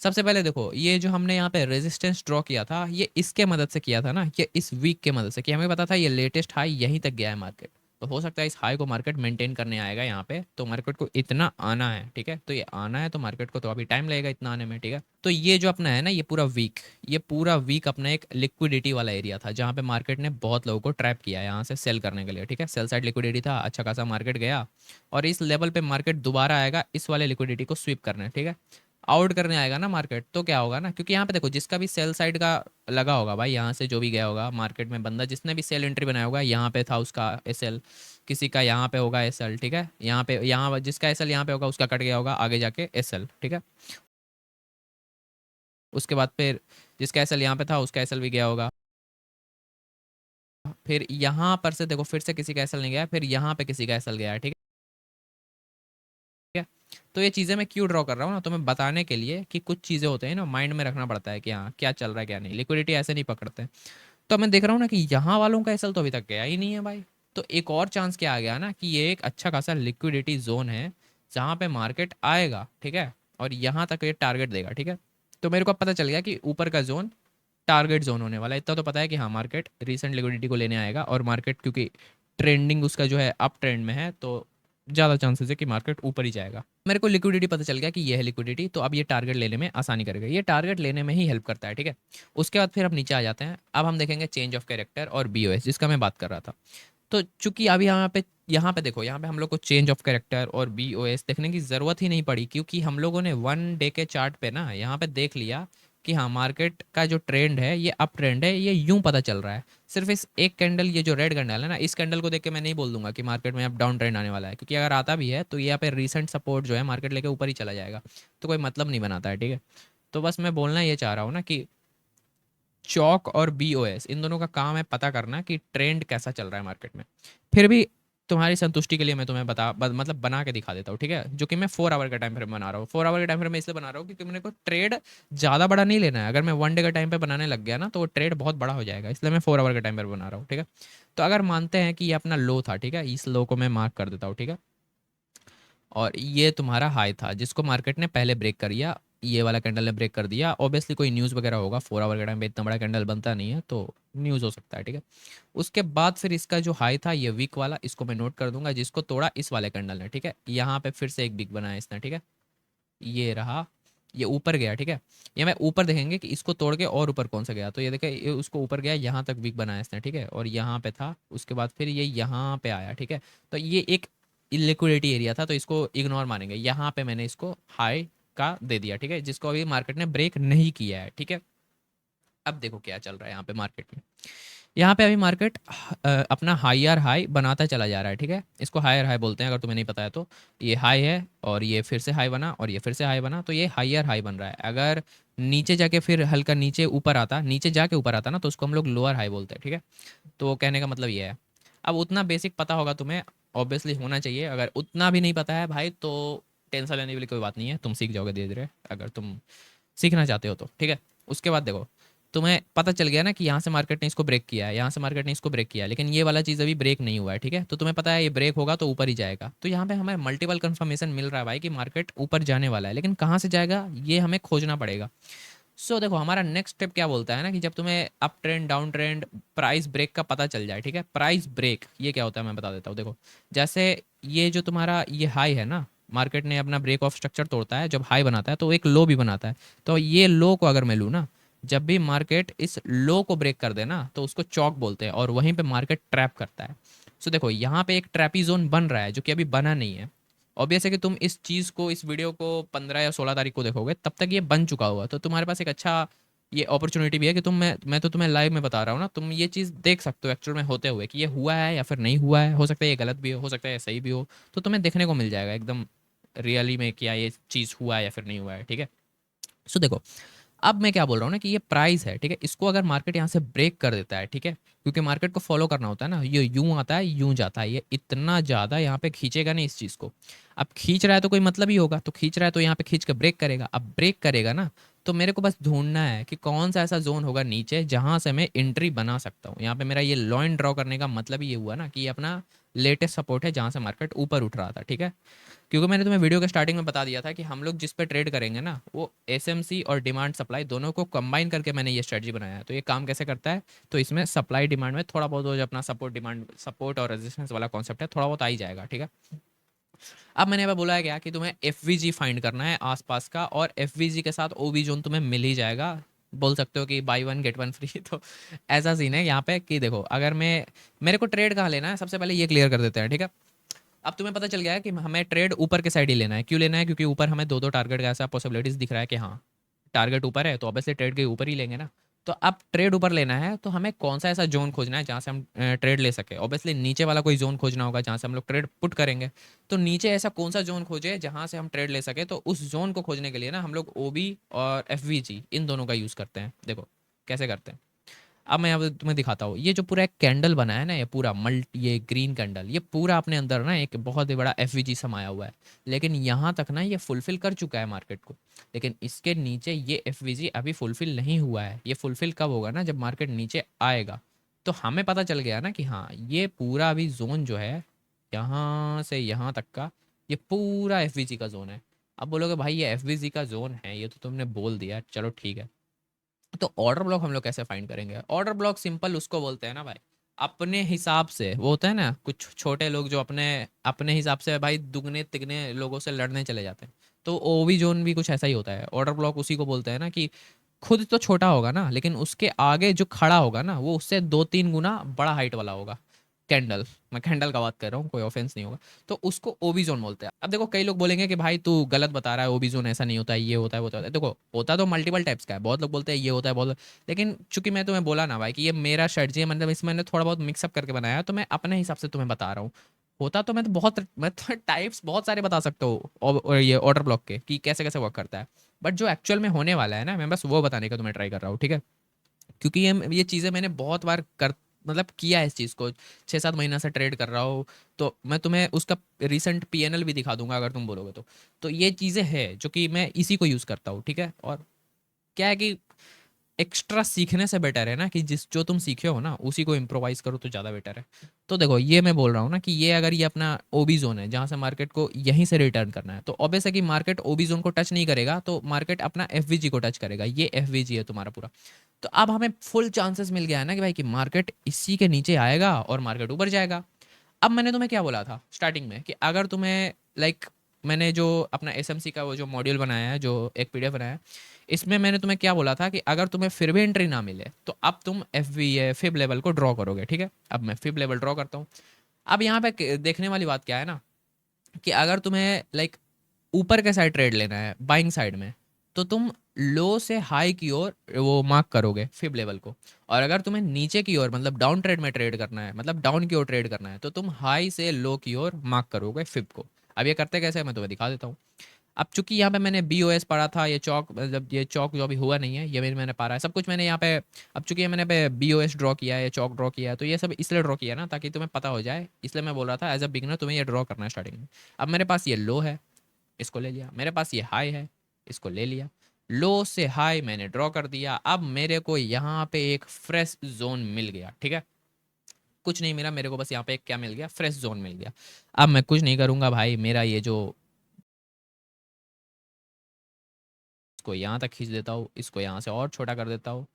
सबसे पहले देखो ये जो हमने यहाँ पे रेजिस्टेंस ड्रॉ किया था ये इसके मदद से किया था ना, ये इस वीक के मदद से, कि हमें पता था ये लेटेस्ट हाई यहीं तक गया है मार्केट, तो हो सकता है इस हाई को मार्केट मेंटेन करने आएगा यहाँ पे, तो मार्केट को इतना आना है, ठीक है। तो ये आना है तो मार्केट को तो अभी टाइम लगेगा इतना आने में, ठीक है। तो ये जो अपना है ना, ये पूरा वीक अपना एक लिक्विडिटी वाला एरिया था, जहाँ पे मार्केट ने बहुत लोगों को ट्रैप किया है यहाँ से सेल करने के लिए, ठीक है। सेल साइड लिक्विडिटी था, अच्छा खासा मार्केट गया, और इस लेवल पे मार्केट दोबारा आएगा इस वाले लिक्विडिटी को स्वीप करने, ठीक है। आउट करने आएगा ना मार्केट, तो क्या होगा ना, क्योंकि यहाँ पे देखो जिसका भी सेल साइड का लगा होगा भाई, यहाँ से जो भी गया होगा मार्केट में बंदा, जिसने भी सेल एंट्री बनाया होगा, यहाँ पे था उसका एसएल, किसी का यहाँ पे होगा एसएल, ठीक है। यहाँ पे, यहाँ जिसका एसएल यहाँ पे होगा उसका कट गया होगा आगे जाके एसएल, ठीक है। उसके बाद फिर जिसका एसएल यहाँ पे था उसका एसएल भी गया होगा, फिर यहाँ पर से देखो फिर से किसी का एसएल नहीं गया, फिर यहाँ पे किसी का एसएल गया है, ठीक है। तो ये चीज़ें मैं क्यों ड्रॉ कर रहा हूँ ना, तो मैं बताने के लिए कि कुछ चीज़ें होते हैं ना, माइंड में रखना पड़ता है कि हाँ क्या चल रहा है क्या नहीं, लिक्विडिटी ऐसे नहीं पकड़ते। तो मैं देख रहा हूँ ना कि यहाँ वालों का एसएल तो अभी तक गया ही नहीं है भाई। तो एक और चांस क्या आ गया ना कि ये एक अच्छा खासा लिक्विडिटी जोन है जहाँ पे मार्केट आएगा, ठीक है, और यहाँ तक ये टारगेट देगा, ठीक है। तो मेरे को अब पता चल गया कि ऊपर का जोन टारगेट जोन होने वाला है। इतना तो पता है कि हाँ मार्केट रिसेंट लिक्विडिटी को लेने आएगा, और मार्केट क्योंकि ट्रेंडिंग उसका जो है अप ट्रेंड में है, तो ज़्यादा चांसेस है कि मार्केट ऊपर ही जाएगा। मेरे को लिक्विडिटी पता चल गया कि ये है लिक्विडिटी, तो अब ये टारगेट लेने में आसानी करेगा, ये टारगेट लेने में ही हेल्प करता है, ठीक है। उसके बाद फिर हम नीचे आ जाते हैं, अब हम देखेंगे चेंज ऑफ कैरेक्टर और बीओएस, जिसका मैं बात कर रहा था। तो चूंकि अभी यहाँ पे देखो, यहाँ पे हम लोग को चेंज ऑफ कैरेक्टर और बीओएस देखने की ज़रूरत ही नहीं पड़ी, क्योंकि हम लोगों ने 1 डे के चार्ट पे ना यहाँ पे देख लिया कि हाँ मार्केट का जो ट्रेंड है ये अप ट्रेंड है, ये यूं पता चल रहा है। सिर्फ इस एक कैंडल, ये जो रेड कैंडल है ना, इस कैंडल को देख के मैं नहीं बोल दूंगा कि मार्केट में अब डाउन ट्रेंड आने वाला है, क्योंकि अगर आता भी है तो ये यहाँ पे रिसेंट सपोर्ट जो है मार्केट लेके ऊपर ही चला जाएगा, तो कोई मतलब नहीं बनाता है, ठीक है। तो बस मैं बोलना ये चाह रहा हूँ ना कि चौक और बीओएस इन दोनों का काम है पता करना कि ट्रेंड कैसा चल रहा है मार्केट में। फिर भी तुम्हारी संतुष्टि के लिए मैं तुम्हें मतलब बना के दिखा देता हूँ, ठीक है। जो कि मैं 4 आवर का टाइम फ्रेम बना रहा हूँ, 4 आवर का टाइम फ्रेम मैं इसलिए बना रहा हूँ क्योंकि मेरे को ट्रेड ज़्यादा बड़ा नहीं लेना है। अगर मैं 1 डे का टाइम पे बनाने लग गया ना तो वो ट्रेड बहुत बड़ा हो जाएगा, इसलिए मैं 4 आवर का टाइम फ्रेम बना रहा हूँ, ठीक है। तो अगर मानते हैं कि ये अपना लो था, ठीक है, इस लो को मैं मार्क कर देता हूँ, ठीक है, और ये तुम्हारा हाई था जिसको मार्केट ने पहले ब्रेक कर दिया, ये वाला कैंडल ने ब्रेक कर दिया। ऑब्वियसली कोई न्यूज़ वगैरह होगा, 4 आवर के टाइम पे इतना बड़ा कैंडल बनता नहीं है, तो न्यूज़ हो सकता है, ठीक है। उसके बाद फिर इसका जो हाई था ये वीक वाला, इसको मैं नोट कर दूंगा, जिसको तोड़ा इस वाले कैंडल ने, ठीक है। यहाँ पे फिर से एक वीक बनाया इसने, ठीक है, ये रहा, ये ऊपर गया, ठीक है। ये मैं ऊपर देखेंगे कि इसको तोड़ के और ऊपर कौन सा गया, तो ये देखे ये उसको ऊपर गया, यहाँ तक वीक बनाया इसने, ठीक है, और यहाँ पे था, उसके बाद फिर ये यहाँ पे आया, ठीक है। तो ये एक लिक्विडिटी एरिया था, तो इसको इग्नोर मानेंगे। यहाँ पे मैंने इसको हाई का दे दिया, ठीक है, जिसको अभी मार्केट ने ब्रेक नहीं किया है, ठीक है। अब देखो क्या चल रहा है यहाँ पे मार्केट में। यहाँ पे अभी मार्केट अपना हायर हाई बनाता चला जा रहा है, ठीक है। इसको हायर हाई बोलते हैं अगर तुम्हें नहीं पता है तो। ये हाई है और ये फिर से हाई बना और ये फिर से हाई बना, तो ये हायर हाई बन रहा है। अगर नीचे जाके फिर हल्का नीचे जाके ऊपर आता ना, तो उसको हम लोग लोअर हाई बोलते हैं, ठीक है। तो कहने का मतलब ये है। अब उतना बेसिक पता होगा तुम्हें, ऑब्वियसली होना चाहिए। अगर उतना भी नहीं पता है भाई तो टेंशन लेने वाली कोई बात नहीं है, तुम सीख जाओगे धीरे धीरे अगर तुम सीखना चाहते हो तो, ठीक है। उसके बाद देखो, तुम्हें पता चल गया ना कि यहाँ से मार्केट ने इसको ब्रेक किया है, यहाँ से मार्केट ने इसको ब्रेक किया है, लेकिन ये वाला चीज़ अभी ब्रेक नहीं हुआ है, ठीक है। तो तुम्हें पता है ये ब्रेक होगा तो ऊपर ही जाएगा। तो यहाँ पे हमें मल्टीपल कंफर्मेशन मिल रहा है भाई कि मार्केट ऊपर जाने वाला है, लेकिन कहाँ से जाएगा ये हमें खोजना पड़ेगा। सो देखो हमारा नेक्स्ट स्टेप क्या बोलता है ना कि जब तुम्हें up trend down trend price break का पता चल जाए, ठीक है। प्राइस ब्रेक ये क्या होता है मैं बता देता हूँ। देखो जैसे ये जो तुम्हारा ये हाई है ना, मार्केट ने अपना ब्रेक ऑफ स्ट्रक्चर तोड़ता है, जब हाई बनाता है तो एक लो भी बनाता है। तो ये लो को अगर मैं लूँ ना, जब भी मार्केट इस लो को ब्रेक कर दे ना तो उसको चौक बोलते हैं, और वहीं पे मार्केट ट्रैप करता है। सो देखो यहाँ पे एक ट्रैपी जोन बन रहा है जो कि अभी बना नहीं है। ऑब्वियस है कि तुम इस चीज़ को, इस वीडियो को 15 या 16 तारीख को देखोगे, तब तक ये बन चुका होगा, तो तुम्हारे पास एक अच्छा ये अपॉर्चुनिटी भी है कि मैं तो तुम्हें लाइव में बता रहा हूँ ना, तुम ये चीज़ देख सकते हो एक्चुअल में होते हुए कि ये हुआ है या फिर नहीं हुआ है। हो सकता है ये गलत भी हो सकता है ये सही भी हो, तो तुम्हें देखने को मिल जाएगा एकदम रियली में क्या ये चीज़ हुआ है या फिर नहीं हुआ है, ठीक है। सो देखो अब मैं क्या बोल रहा हूँ ना कि ये प्राइस है, ठीक है, इसको अगर मार्केट यहाँ से ब्रेक कर देता है, ठीक है, क्योंकि मार्केट को फॉलो करना होता है ना, ये यूं आता है यूं जाता है, ये इतना ज़्यादा यहाँ पे खींचेगा नहीं इस चीज़ को। अब खींच रहा है तो कोई मतलब ही होगा, तो खींच रहा है तो यहाँ पे खींच के ब्रेक करेगा। अब ब्रेक करेगा ना, तो मेरे को बस ढूंढना है कि कौन सा ऐसा जोन होगा नीचे जहाँ से मैं एंट्री बना सकता हूँ। यहाँ पे मेरा ये लाइन ड्रॉ करने का मतलब ही ये हुआ ना कि ये अपना लेटेस्ट सपोर्ट है जहाँ से मार्केट ऊपर उठ रहा था, ठीक है। क्योंकि मैंने तुम्हें वीडियो के स्टार्टिंग में बता दिया था कि हम लोग जिस पे ट्रेड करेंगे ना, वो एसएमसी और डिमांड सप्लाई दोनों को कंबाइन करके मैंने ये स्ट्रेटजी बनाया है। तो ये काम कैसे करता है, तो इसमें सप्लाई डिमांड में थोड़ा बहुत वो जो अपना सपोर्ट डिमांड सपोर्ट और रेजिस्टेंस वाला कॉन्सेप्ट है थोड़ा बहुत आ ही जाएगा, ठीक है। अब मैंने यहाँ पे बोला है क्या कि तुम्हें एफ फाइंड करना है आसपास का, और एफ के साथ ओ जोन तुम्हें मिल ही जाएगा। बोल सकते हो कि by one get one free. तो ऐसा सीन है यहाँ पे कि देखो, अगर मेरे को ट्रेड कहाँ लेना है, सबसे पहले ये क्लियर कर देते हैं, ठीक है। अब तुम्हें पता चल गया है कि हमें ट्रेड ऊपर के साइड ही लेना है। क्यों लेना है, क्योंकि ऊपर हमें दो दो टारगेट का ऐसा पॉसिबिलिटीज दिख रहा है कि हाँ टारगेट ऊपर है, तो ऑब्वियसली ट्रेड के ऊपर ही लेंगे ना। तो अब ट्रेड ऊपर लेना है तो हमें कौन सा ऐसा जोन खोजना है जहाँ से हम ट्रेड ले सके। ऑब्वियसली नीचे वाला कोई जोन खोजना होगा जहाँ से हम लोग ट्रेड पुट करेंगे। तो नीचे ऐसा कौन सा जोन खोजे जहाँ से हम ट्रेड ले सके। तो उस जोन को खोजने के लिए ना हम लोग ओबी और एफ इन दोनों का यूज़ करते हैं। देखो कैसे करते हैं, अब मैं यहाँ पे तुम्हें दिखाता हूँ। ये जो पूरा एक कैंडल बना है ना, ये पूरा ये ग्रीन कैंडल, ये पूरा अपने अंदर ना एक बहुत ही बड़ा एफ समाया हुआ है। लेकिन यहाँ तक ना ये फुलफिल कर चुका है मार्केट को, लेकिन इसके नीचे ये एफ अभी फुलफिल नहीं हुआ है। ये फुलफिल कब होगा ना, जब मार्केट नीचे आएगा। तो हमें पता चल गया ना कि हाँ ये पूरा अभी जोन जो है यहाँ से यहाँ तक का, ये पूरा एफ का जोन है। अब बोलोगे भाई ये एफ का जोन है, ये तो तुमने बोल दिया, चलो ठीक है। तो ऑर्डर ब्लॉक हम लोग कैसे फाइंड करेंगे। ऑर्डर ब्लॉक सिंपल उसको बोलते हैं ना भाई, अपने हिसाब से। वो होता है ना कुछ छोटे लोग जो अपने अपने हिसाब से भाई दुगने तिगने लोगों से लड़ने चले जाते हैं। तो ओवी जोन भी कुछ ऐसा ही होता है। ऑर्डर ब्लॉक उसी को बोलते हैं ना कि खुद तो छोटा होगा ना, लेकिन उसके आगे जो खड़ा होगा ना वो उससे 2-3 गुना बड़ा हाइट वाला होगा। कैंडल, मैं कैंडल का बात कर रहा हूँ, कोई ऑफेंस नहीं होगा। तो उसको ओबी जोन बोलते हैं। अब देखो कई लोग बोलेंगे कि भाई तू गलत बता रहा है, ओबी जोन ऐसा नहीं होता है, ये होता है वो होता है। देखो होता तो मल्टीपल टाइप्स का है, बहुत लोग बोलते हैं ये होता है बहुत, लेकिन चूंकि मैं तुम्हें बोला ना भाई कि ये मेरा स्ट्रेटजी है, मतलब इसमें मैंने थोड़ा बहुत मिक्सअप करके बनाया है, तो मैं अपने हिसाब से तुम्हें बता रहा हूँ। होता तो मैं तो टाइप्स बहुत सारे बता सकता हूँ और ये ऑर्डर ब्लॉक के कि कैसे कैसे वर्क करता है। बट जो एक्चुअल में होने वाला है ना, मैं बस वो बताने का तुम्हें ट्राई कर रहा हूँ, ठीक है। क्योंकि ये चीज़ें मैंने बहुत बार कर मतलब किया है इस चीज़ को, 6-7 महीना से ट्रेड कर रहा हूँ। तो मैं तुम्हें उसका रिसेंट पीएनएल भी दिखा दूंगा अगर तुम बोलोगे तो ये चीज़ें हैं जो कि मैं इसी को यूज़ करता हूँ, ठीक है। और क्या है कि एक्स्ट्रा सीखने से बेटर है ना कि जिस जो तुम सीखे हो ना उसी को इम्प्रोवाइज करो तो ज़्यादा बेटर है। तो देखो ये मैं बोल रहा हूँ ना कि ये अगर ये अपना ओबी जोन है जहाँ से मार्केट को यहीं से रिटर्न करना है, तो ऑब्वियस है कि मार्केट ओबी जोन को टच नहीं करेगा, तो मार्केट अपना एफ को टच करेगा। ये एफ है तुम्हारा पूरा। तो अब हमें फुल चांसेस मिल गया है ना कि भाई कि मार्केट इसी के नीचे आएगा और मार्केट ऊपर जाएगा। अब मैंने तुम्हें क्या बोला था स्टार्टिंग में कि अगर तुम्हें लाइक मैंने जो अपना एसएमसी का वो जो मॉड्यूल बनाया है, जो एक पीडीएफ बनाया है, इसमें मैंने तुम्हें क्या बोला था कि अगर तुम्हें फिर भी एंट्री ना मिले तो अब तुम फिब लेवल को ड्रॉ करोगे, ठीक है। अब मैं फिब लेवल ड्रॉ करता हूँ। अब यहाँ पे देखने वाली बात क्या है ना कि अगर तुम्हें लाइक ऊपर के साइड ट्रेड लेना है बाइंग साइड में, तो तुम लो से हाई की ओर वो मार्क करोगे फिब लेवल को। और अगर तुम्हें नीचे की ओर मतलब डाउन ट्रेड में ट्रेड करना है, मतलब डाउन की ओर ट्रेड करना है, तो तुम हाई से लो की ओर मार्क करोगे फिब को। अब ये करते कैसे मैं तुम्हें दिखा देता हूँ। अब चूंकि यहाँ पे मैंने BOS पढ़ा था, ये चौक मतलब ये चौक जो अभी हुआ नहीं है, ये मैंने पढ़ा है सब कुछ मैंने यहाँ पे। अब चूंकि मैंने पे BOS ड्रॉ किया है, चौक ड्रॉ किया है, तो ये सब इसलिए ड्रॉ किया ना ताकि तुम्हें पता हो जाए। इसलिए मैं बोल रहा था एज अ बिगनर तुम्हें ये ड्रॉ करना है स्टार्टिंग में। अब मेरे पास ये लो है, इसको ले लिया। मेरे पास ये हाई है, इसको ले लिया। लो से हाई मैंने ड्रॉ कर दिया। अब मेरे को यहाँ पे एक फ्रेश जोन मिल गया, ठीक है। कुछ नहीं मिला मेरे को, बस यहाँ पे एक क्या मिल गया, फ्रेश जोन मिल गया। अब मैं कुछ नहीं करूँगा भाई, मेरा ये जो इसको यहाँ तक खींच देता हूँ, इसको यहाँ से और छोटा कर देता हूँ,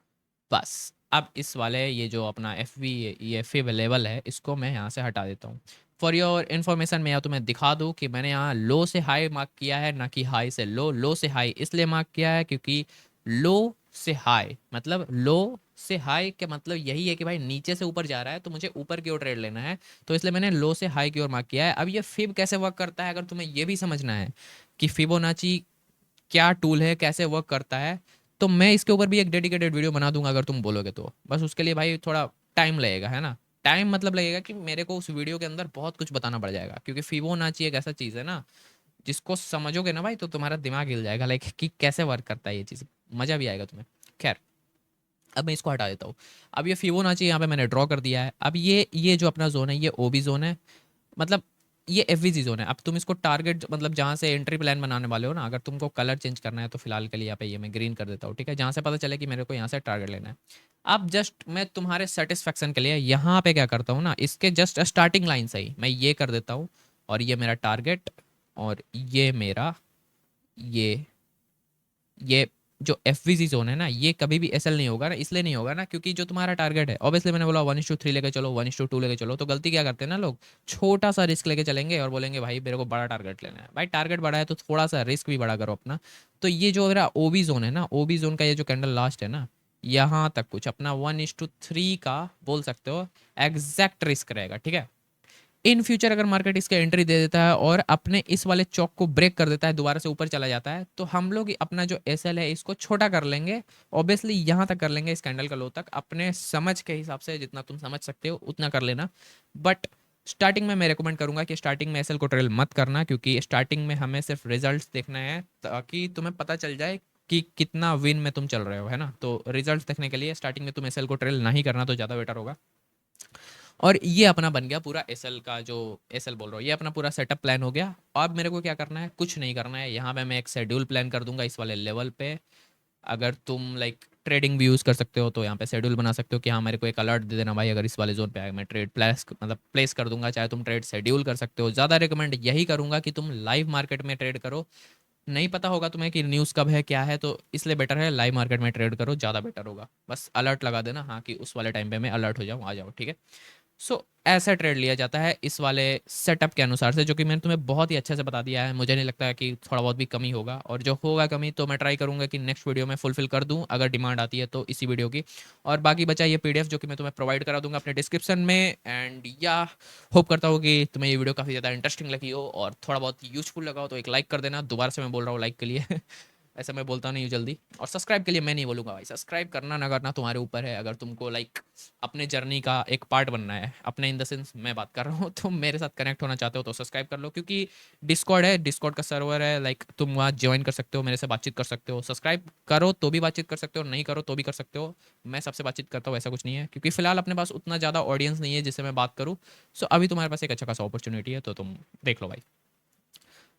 बस। अब इस वाले ये जो अपना ये फिब लेवल है, इसको मैं यहाँ से हटा देता हूँ। फॉर योर इन्फॉर्मेशन मैं यहाँ तुम्हें दिखा दूँ कि मैंने यहाँ लो से हाई मार्क किया है, ना कि हाई से लो। लो से हाई इसलिए मार्क किया है क्योंकि लो से हाई मतलब लो से हाई का मतलब यही है कि भाई नीचे से ऊपर जा रहा है तो मुझे ऊपर की ओर ट्रेड लेना है। तो इसलिए मैंने लो से हाई की ओर मार्क किया है। अब ये फिब कैसे वर्क करता है, अगर तुम्हें ये भी समझना है कि फिबोनाची क्या टूल है, कैसे वर्क करता है, तो मैं इसके ऊपर भी एक डेडिकेटेड वीडियो बना दूंगा अगर तुम बोलोगे तो। बस उसके लिए भाई थोड़ा टाइम लगेगा, है ना। टाइम मतलब लगेगा कि मेरे को उस वीडियो के अंदर बहुत कुछ बताना पड़ जाएगा, क्योंकि फिबोनाची एक ऐसा चीज़ है ना जिसको समझोगे ना भाई तो तुम्हारा दिमाग हिल जाएगा, लाइक कि कैसे वर्क करता है ये चीज़, मज़ा भी आएगा तुम्हें। खैर अब मैं इसको हटा देता हूँ। अब ये फिबोनाची यहाँ पे मैंने ड्रॉ कर दिया है। अब ये जो अपना जोन है ये ओबी जोन है, मतलब ये एफ जोन है। अब तुम इसको टारगेट मतलब जहाँ से एंट्री प्लान बनाने वाले हो ना, अगर तुमको कलर चेंज करना है तो फिलहाल के लिए यहाँ पे ये मैं ग्रीन कर देता हूँ, ठीक है, जहाँ से पता चले कि मेरे को यहाँ से टारगेट लेना है। अब जस्ट मैं तुम्हारे सेटिस्फेक्शन के लिए यहाँ पे क्या करता हूँ ना, इसके जस्ट स्टार्टिंग लाइन से ही मैं ये कर देता हूँ, और ये मेरा टारगेट, और ये मेरा ये ये जो एफ वी सी जोन है ना, ये कभी भी एस एल नहीं होगा ना, इसलिए नहीं होगा ना क्योंकि जो तुम्हारा टारगेट है, ऑब्वियसली मैंने बोला 1:3 लेके चलो, 1:2 लेके चलो, तो गलती क्या करते हैं ना लोग, छोटा सा रिस्क लेके चलेंगे और बोलेंगे भाई मेरे को बड़ा टारगेट लेना है। भाई टारगेट बड़ा है तो थोड़ा सा रिस्क भी बड़ा करो अपना। तो ये जो मेरा ओ बी जोन है ना, ओ बी जोन का ये जो कैंडल लास्ट है ना, यहाँ तक कुछ अपना 1:3 का बोल सकते हो एग्जैक्ट रिस्क रहेगा, ठीक है। इन फ्यूचर अगर मार्केट इसके एंट्री दे देता है और अपने इस वाले चौक को ब्रेक कर देता है, दोबारा से ऊपर चला जाता है, तो हम लोग अपना जो एस एल है इसको छोटा कर लेंगे। ऑब्वियसली यहाँ तक कर लेंगे, इस कैंडल का लो तक, अपने समझ के हिसाब से जितना तुम समझ सकते हो उतना कर लेना। बट स्टार्टिंग में मैं रिकमेंड करूंगा कि स्टार्टिंग में एसएल को ट्रेल मत करना, क्योंकि स्टार्टिंग में हमें सिर्फ रिजल्ट्स देखना है ताकि तुम्हें पता चल जाए कि कितना विन में तुम चल रहे हो, है ना। तो रिजल्ट्स देखने के लिए स्टार्टिंग में तुम एसएल को ट्रेल नहीं करना तो ज़्यादा बेटर होगा। और ये अपना बन गया पूरा एसएल का, जो एसएल बोल रहा हूँ, ये अपना पूरा सेटअप प्लान हो गया। अब मेरे को क्या करना है, कुछ नहीं करना है, यहाँ पे मैं एक शेड्यूल प्लान कर दूंगा इस वाले लेवल पे। अगर तुम लाइक ट्रेडिंग भी यूज़ कर सकते हो तो यहाँ पे शेड्यूल बना सकते हो कि हाँ मेरे को एक अलर्ट दे देना भाई, अगर इस वाले जोन पे आए मैं ट्रेड प्लेस मतलब प्लेस कर दूंगा। चाहे तुम ट्रेड शेड्यूल कर सकते हो, ज़्यादा रिकमेंड यही करूंगा कि तुम लाइव मार्केट में ट्रेड करो। नहीं पता होगा तुम्हें कि न्यूज़ कब है क्या है, तो इसलिए बेटर है लाइव मार्केट में ट्रेड करो, ज़्यादा बेटर होगा। बस अलर्ट लगा देना हाँ कि उस वाले टाइम पे मैं अलर्ट हो जाऊँ, आ जाओ, ठीक है। सो ऐसा ट्रेड लिया जाता है इस वाले सेटअप के अनुसार से, जो कि मैंने तुम्हें बहुत ही अच्छे से बता दिया है। मुझे नहीं लगता है कि थोड़ा बहुत भी कमी होगा, और जो होगा कमी तो मैं ट्राई करूंगा कि नेक्स्ट वीडियो में फुलफिल कर दूं, अगर डिमांड आती है तो इसी वीडियो की। और बाकी बचा ये पीडीएफ जो कि मैं तुम्हें प्रोवाइड करा दूंगा अपने डिस्क्रिप्शन में। एंड या होप करता हूँ कि तुम्हें ये वीडियो काफ़ी ज़्यादा इंटरेस्टिंग लगी हो और थोड़ा बहुत यूजफुल लगा हो, तो एक लाइक कर देना। दोबारा से मैं बोल रहा हूँ लाइक के लिए ऐसा मैं बोलता नहीं हूँ जल्दी। और सब्सक्राइब के लिए मैं नहीं बोलूँगा भाई, सब्सक्राइब करना ना करना तुम्हारे ऊपर है। अगर तुमको लाइक अपने जर्नी का एक पार्ट बनना है, अपने इन द सेंस मैं बात कर रहा हूँ, तो मेरे साथ कनेक्ट होना चाहते हो तो सब्सक्राइब कर लो, क्योंकि डिस्कॉर्ड है, डिस्कॉर्ड का सर्वर है, लाइक तुम वहाँ ज्वाइन कर सकते हो, मेरे से बातचीत कर सकते हो। सब्सक्राइब करो तो भी बातचीत कर सकते हो, नहीं करो तो भी कर सकते हो। मैं सबसे बातचीत करता हूँ, ऐसा कुछ नहीं है, क्योंकि फिलहाल अपने पास उतना ज़्यादा ऑडियंस नहीं है जिससे मैं बात करूँ। सो अभी तुम्हारे पास एक अच्छा खासा अपॉर्चुनिटी है, तो तुम देख लो भाई।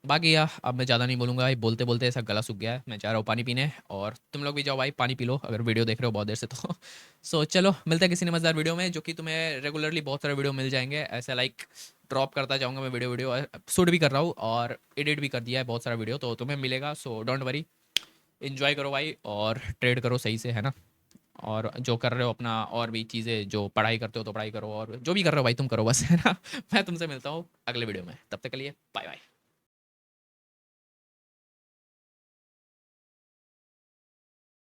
बाकी यार अब मैं ज़्यादा नहीं बोलूँगा भाई, बोलते बोलते ऐसा गला सूख गया है। मैं जा रहा हूँ पानी पीने, और तुम लोग भी जाओ भाई पानी पी लो अगर वीडियो देख रहे हो बहुत देर से तो सो चलो मिलते हैं किसी ने मज़ेदार वीडियो में, जो कि तुम्हें रेगुलरली बहुत सारे वीडियो मिल जाएंगे ऐसे, लाइक ड्रॉप करता जाऊँगा मैं वीडियो वीडियो। शूट भी कर रहा हूँ और एडिट भी कर दिया है बहुत सारा वीडियो, तो तुम्हें मिलेगा। सो डोंट वरी, इन्जॉय करो भाई और ट्रेड करो सही से, है ना। और जो कर रहे हो अपना, और भी चीज़ें जो पढ़ाई करते हो तो पढ़ाई करो, और जो भी कर रहे हो भाई तुम करो बस, है ना। मैं तुमसे मिलता हूँ अगले वीडियो में, तब तक के लिए बाय बाय।